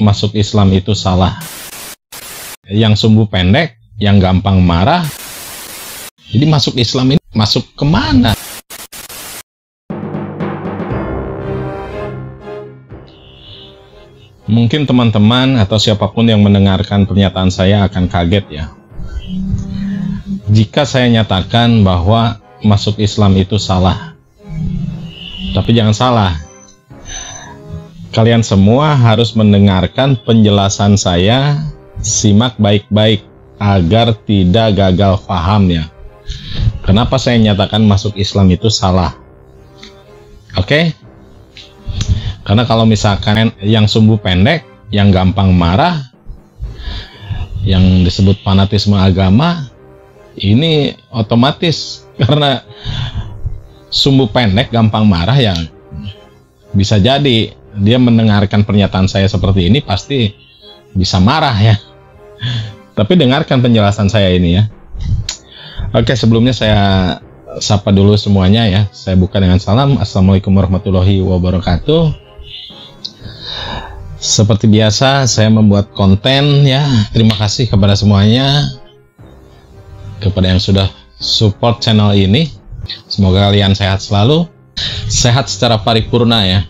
masuk Islam itu salah. Yang sumbu pendek, yang gampang marah. Jadi masuk Islam ini masuk kemana? Mungkin teman-teman atau siapapun yang mendengarkan pernyataan saya akan kaget ya. Jika saya nyatakan bahwa masuk Islam itu salah. Tapi jangan salah. Kalian semua harus mendengarkan penjelasan saya, simak baik-baik agar tidak gagal paham ya. Kenapa saya nyatakan masuk Islam itu salah? Oke? Karena kalau misalkan yang sumbu pendek, yang gampang marah, yang disebut fanatisme agama, ini otomatis karena sumbu pendek, gampang marah, yang bisa jadi dia mendengarkan pernyataan saya seperti ini pasti bisa marah ya. Tapi dengarkan penjelasan saya ini ya. Oke, sebelumnya saya sapa dulu semuanya ya. Saya buka dengan salam. Assalamualaikum warahmatullahi wabarakatuh. Seperti biasa saya membuat konten ya. Terima kasih kepada semuanya, kepada yang sudah support channel ini. Semoga kalian sehat selalu, sehat secara paripurna ya.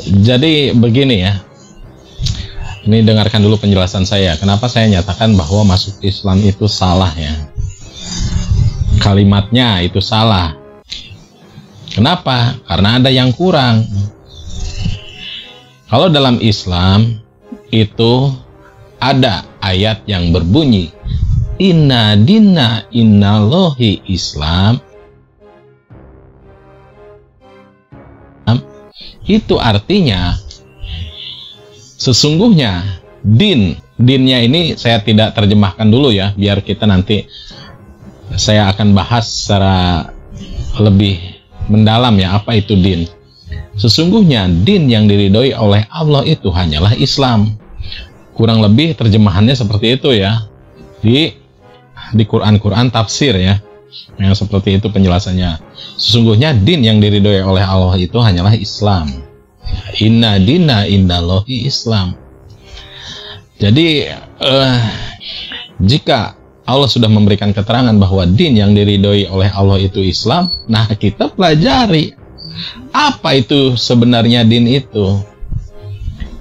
Jadi begini ya, ini dengarkan dulu penjelasan saya. Kenapa saya nyatakan bahwa masuk Islam itu salah ya? Kalimatnya itu salah. Kenapa? Karena ada yang kurang. Kalau dalam Islam itu ada ayat yang berbunyi Inna dinna innallahi Islam. Itu artinya sesungguhnya dinnya ini saya tidak terjemahkan dulu ya, biar kita nanti saya akan bahas secara lebih mendalam ya apa itu din. Sesungguhnya din yang diridhoi oleh Allah itu hanyalah Islam. Kurang lebih terjemahannya seperti itu ya di Quran tafsir ya, yang seperti itu penjelasannya. Sesungguhnya din yang diridhoi oleh Allah itu hanyalah Islam. Inna dinna indallahi Islam. Jadi jika Allah sudah memberikan keterangan bahwa din yang diridhoi oleh Allah itu Islam, nah kita pelajari apa itu sebenarnya din itu.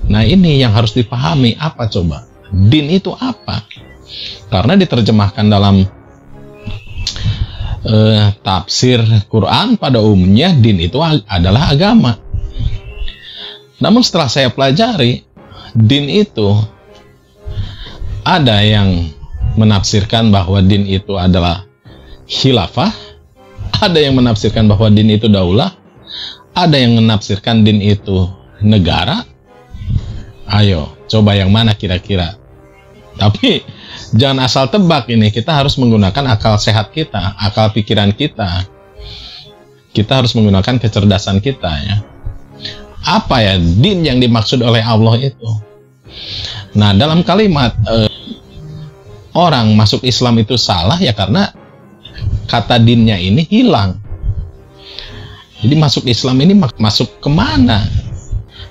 Nah ini yang harus dipahami, apa coba din itu apa? Karena diterjemahkan dalam tafsir Quran pada umumnya din itu adalah agama. Namun setelah saya pelajari, din itu ada yang menafsirkan bahwa din itu adalah khilafah, ada yang menafsirkan bahwa din itu daulah, ada yang menafsirkan din itu negara. Ayo, coba yang mana kira-kira? Tapi jangan asal tebak ini, kita harus menggunakan akal sehat kita, akal pikiran kita. Kita harus menggunakan kecerdasan kita ya. Apa ya din yang dimaksud oleh Allah itu? Nah, dalam kalimat orang masuk Islam itu salah ya karena kata dinnya ini hilang. Jadi masuk Islam ini masuk kemana?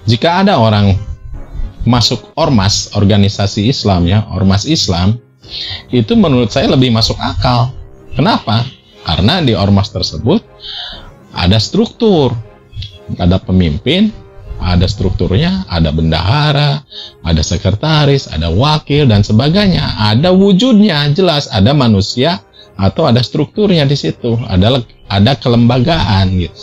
Jika ada orang masuk ormas, organisasi Islam ya, ormas Islam, itu menurut saya lebih masuk akal. Kenapa? Karena di ormas tersebut ada struktur, ada pemimpin, ada strukturnya, ada bendahara, ada sekretaris, ada wakil dan sebagainya. Ada wujudnya jelas, ada manusia atau ada strukturnya di situ, ada kelembagaan gitu.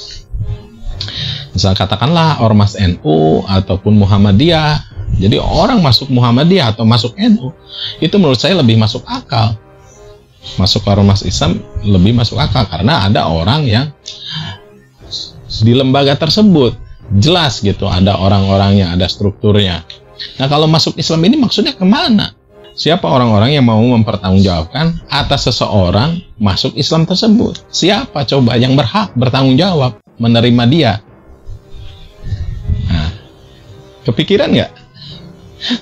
Misal katakanlah ormas NU ataupun Muhammadiyah. Jadi orang masuk Muhammadiyah atau masuk NU itu menurut saya lebih masuk akal. Masuk ormas Islam lebih masuk akal karena ada orang yang di lembaga tersebut jelas gitu, ada orang-orangnya, ada strukturnya. Nah kalau masuk Islam ini maksudnya kemana? Siapa orang-orang yang mau mempertanggungjawabkan atas seseorang masuk Islam tersebut? Siapa coba yang berhak bertanggung jawab menerima dia? Nah, kepikiran nggak?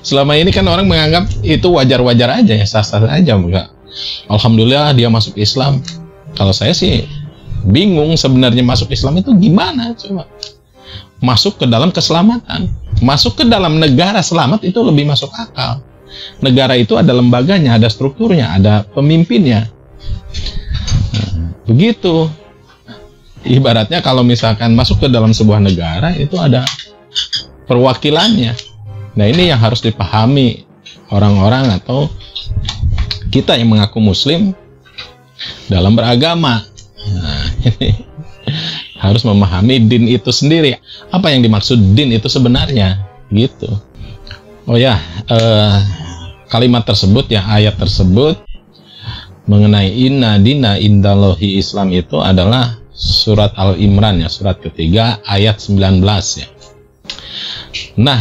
Selama ini kan orang menganggap itu wajar-wajar aja ya, sah-sah aja enggak. Alhamdulillah dia masuk Islam. Kalau saya sih bingung sebenarnya masuk Islam itu gimana coba. masuk ke dalam keselamatan. Masuk ke dalam negara selamat itu lebih masuk akal. Negara itu ada lembaganya, ada strukturnya, ada pemimpinnya. Begitu. Ibaratnya kalau misalkan masuk ke dalam sebuah negara itu ada perwakilannya. Nah, ini yang harus dipahami orang-orang atau kita yang mengaku muslim dalam beragama. Nah, ini harus memahami din itu sendiri. Apa yang dimaksud din itu sebenarnya, gitu. Oh ya, kalimat tersebut ya, ayat tersebut mengenai inna dina indallahi Islam itu adalah surat Al-Imran ya, surat ketiga ayat 19 ya. Nah,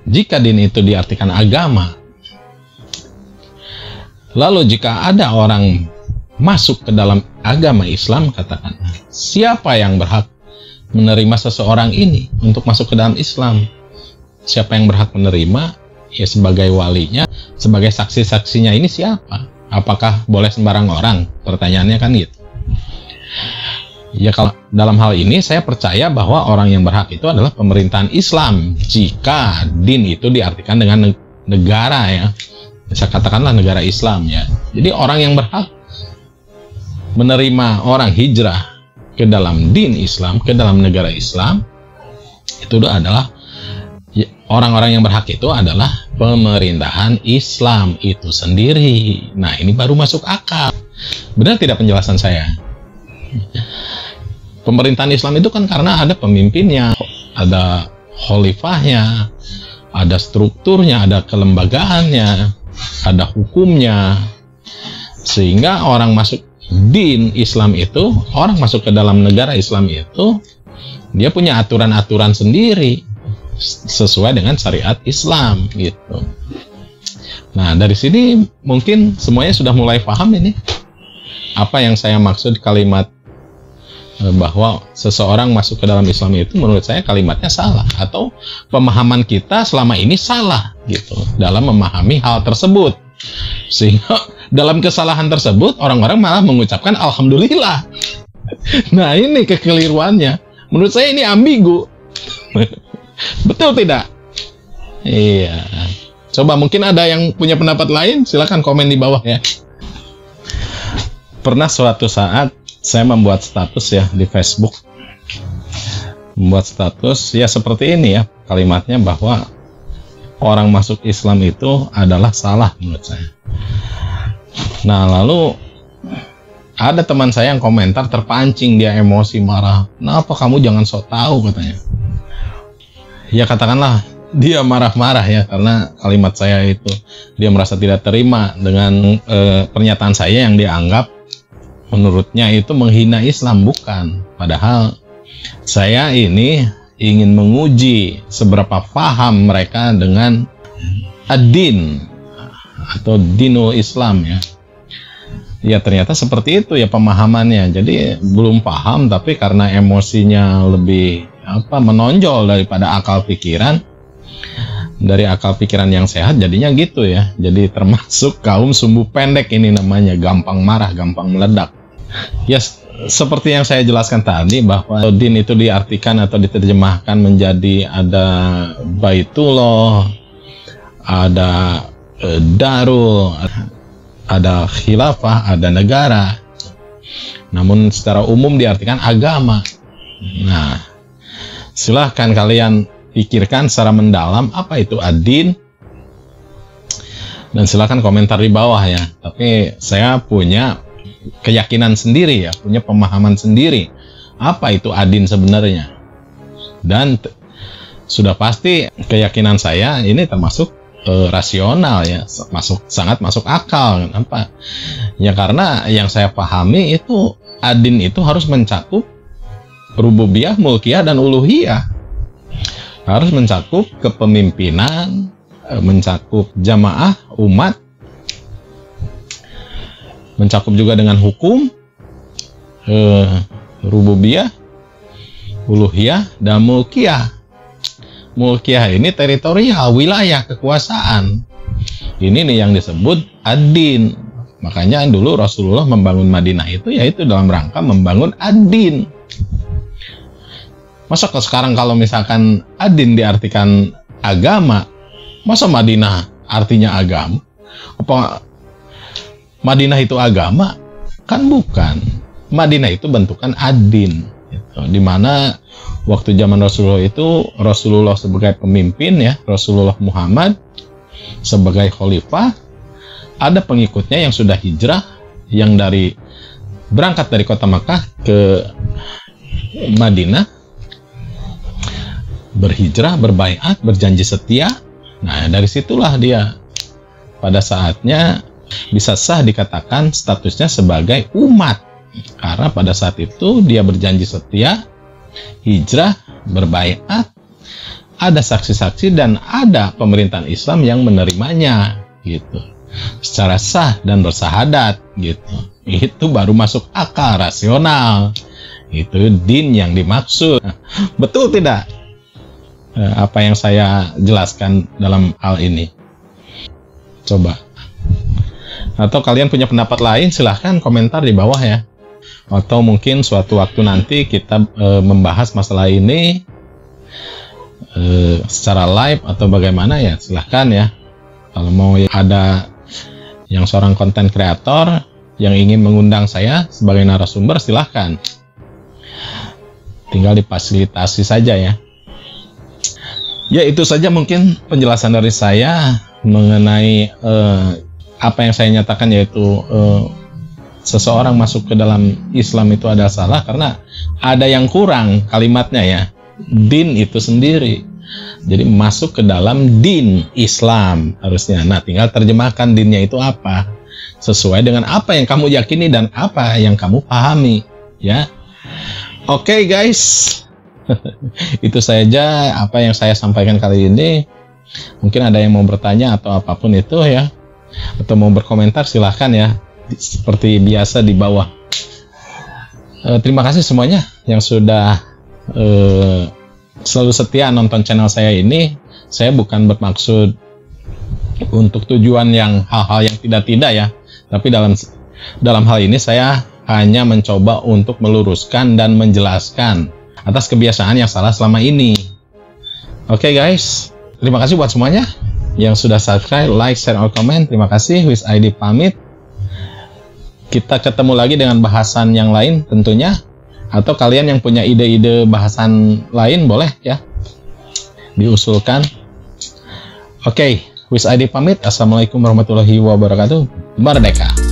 jika din itu diartikan agama, lalu jika ada orang masuk ke dalam agama Islam, katakan, siapa yang berhak menerima seseorang ini untuk masuk ke dalam Islam? Siapa yang berhak menerima? Ya sebagai walinya, sebagai saksi-saksinya ini siapa? Apakah boleh sembarang orang? Pertanyaannya kan gitu. Ya kalau dalam hal ini saya percaya bahwa orang yang berhak itu adalah pemerintahan Islam. Jika din itu diartikan dengan negara ya, saya katakanlah negara Islam ya. Jadi orang yang berhak menerima orang hijrah ke dalam din Islam, ke dalam negara Islam, itu adalah orang-orang yang berhak itu adalah pemerintahan Islam itu sendiri. Nah, ini baru masuk akal. Benar tidak penjelasan saya? Pemerintahan Islam itu kan karena ada pemimpinnya, ada khalifahnya, ada strukturnya, ada kelembagaannya, ada hukumnya. Sehingga orang masuk din Islam itu, orang masuk ke dalam negara Islam itu, dia punya aturan-aturan sendiri sesuai dengan syariat Islam gitu. Nah, dari sini mungkin semuanya sudah mulai paham ini apa yang saya maksud kalimat bahwa seseorang masuk ke dalam Islam itu, menurut saya kalimatnya salah, atau pemahaman kita selama ini salah gitu dalam memahami hal tersebut, sehingga dalam kesalahan tersebut orang-orang malah mengucapkan alhamdulillah. Nah, ini kekeliruannya. Menurut saya ini ambigu. Betul tidak? Iya. Coba mungkin ada yang punya pendapat lain, silakan komen di bawah ya. Pernah suatu saat saya membuat status ya di Facebook. Membuat status ya seperti ini ya, kalimatnya bahwa orang masuk Islam itu adalah salah menurut saya. Nah, lalu ada teman saya yang komentar, terpancing, dia emosi, marah. Kenapa kamu jangan sok tahu, katanya. Ya katakanlah dia marah-marah ya karena kalimat saya itu, dia merasa tidak terima dengan pernyataan saya yang dianggap menurutnya itu menghina Islam. Bukan, padahal saya ini ingin menguji seberapa paham mereka dengan ad-din atau dinul Islam ya. Ya ternyata seperti itu ya pemahamannya. Jadi belum paham, tapi karena emosinya lebih menonjol daripada akal pikiran, dari akal pikiran yang sehat, jadinya gitu ya. Jadi termasuk kaum sumbu pendek ini namanya, gampang marah, gampang meledak. Ya seperti yang saya jelaskan tadi, bahwa din itu diartikan atau diterjemahkan menjadi ada baitullah, ada darul, ada khilafah, ada negara. Namun secara umum diartikan agama. Nah, silahkan kalian pikirkan secara mendalam apa itu ad-din, dan silahkan komentar di bawah ya. Tapi saya punya keyakinan sendiri ya, punya pemahaman sendiri apa itu ad-din sebenarnya. Dan sudah pasti keyakinan saya ini termasuk rasional ya, sangat masuk akal. Kenapa? Ya karena yang saya pahami itu ad-din itu harus mencakup rububiyah, mulkiyah, dan uluhiyah. Harus mencakup kepemimpinan, mencakup jamaah, umat, mencakup juga dengan hukum, rububiyah, uluhiyah, dan mulkiyah. Mulkiyah ini teritorial, wilayah, kekuasaan. Ini nih yang disebut ad-din. Makanya dulu Rasulullah membangun Madinah itu yaitu dalam rangka membangun ad-din. Masa sekarang kalau misalkan adin diartikan agama, masa Madinah artinya agama? Apa Madinah itu agama? Kan bukan. Madinah itu bentukan adin, gitu. Dimana waktu zaman Rasulullah itu, Rasulullah sebagai pemimpin ya, Rasulullah Muhammad sebagai khalifah, ada pengikutnya yang sudah hijrah, yang berangkat dari kota Makkah ke Madinah, berhijrah, berbaiat, berjanji setia. Nah, dari situlah dia pada saatnya bisa sah dikatakan statusnya sebagai umat, karena pada saat itu dia berjanji setia, hijrah, berbaiat, ada saksi-saksi dan ada pemerintahan Islam yang menerimanya, gitu, secara sah dan bersahadat, gitu. Itu baru masuk akal rasional. Itu din yang dimaksud. Betul tidak apa yang saya jelaskan dalam hal ini? Coba. Atau kalian punya pendapat lain, silahkan komentar di bawah ya. Atau mungkin suatu waktu nanti kita membahas masalah ini secara live atau bagaimana ya, silahkan ya. Kalau mau ada yang seorang konten kreator yang ingin mengundang saya sebagai narasumber, silahkan. Tinggal difasilitasi saja ya. Ya, itu saja mungkin penjelasan dari saya mengenai apa yang saya nyatakan, yaitu seseorang masuk ke dalam Islam itu adalah salah karena ada yang kurang kalimatnya ya. Din itu sendiri. Jadi masuk ke dalam din Islam harusnya. Nah, tinggal terjemahkan dinnya itu apa, sesuai dengan apa yang kamu yakini dan apa yang kamu pahami ya. Oke, guys. Itu saja apa yang saya sampaikan kali ini. Mungkin ada yang mau bertanya atau apapun itu ya, atau mau berkomentar, silahkan ya, seperti biasa di bawah. Terima kasih semuanya yang sudah selalu setia nonton channel saya ini. Saya bukan bermaksud untuk tujuan yang hal-hal yang tidak ya, tapi dalam hal ini saya hanya mencoba untuk meluruskan dan menjelaskan atas kebiasaan yang salah selama ini. Oke, guys, terima kasih buat semuanya yang sudah subscribe, like, share, or comment. Terima kasih. Wiz ID pamit. Kita ketemu lagi dengan bahasan yang lain tentunya. Atau kalian yang punya ide-ide bahasan lain boleh ya diusulkan. Oke, Wiz ID pamit. Assalamualaikum warahmatullahi wabarakatuh. Merdeka.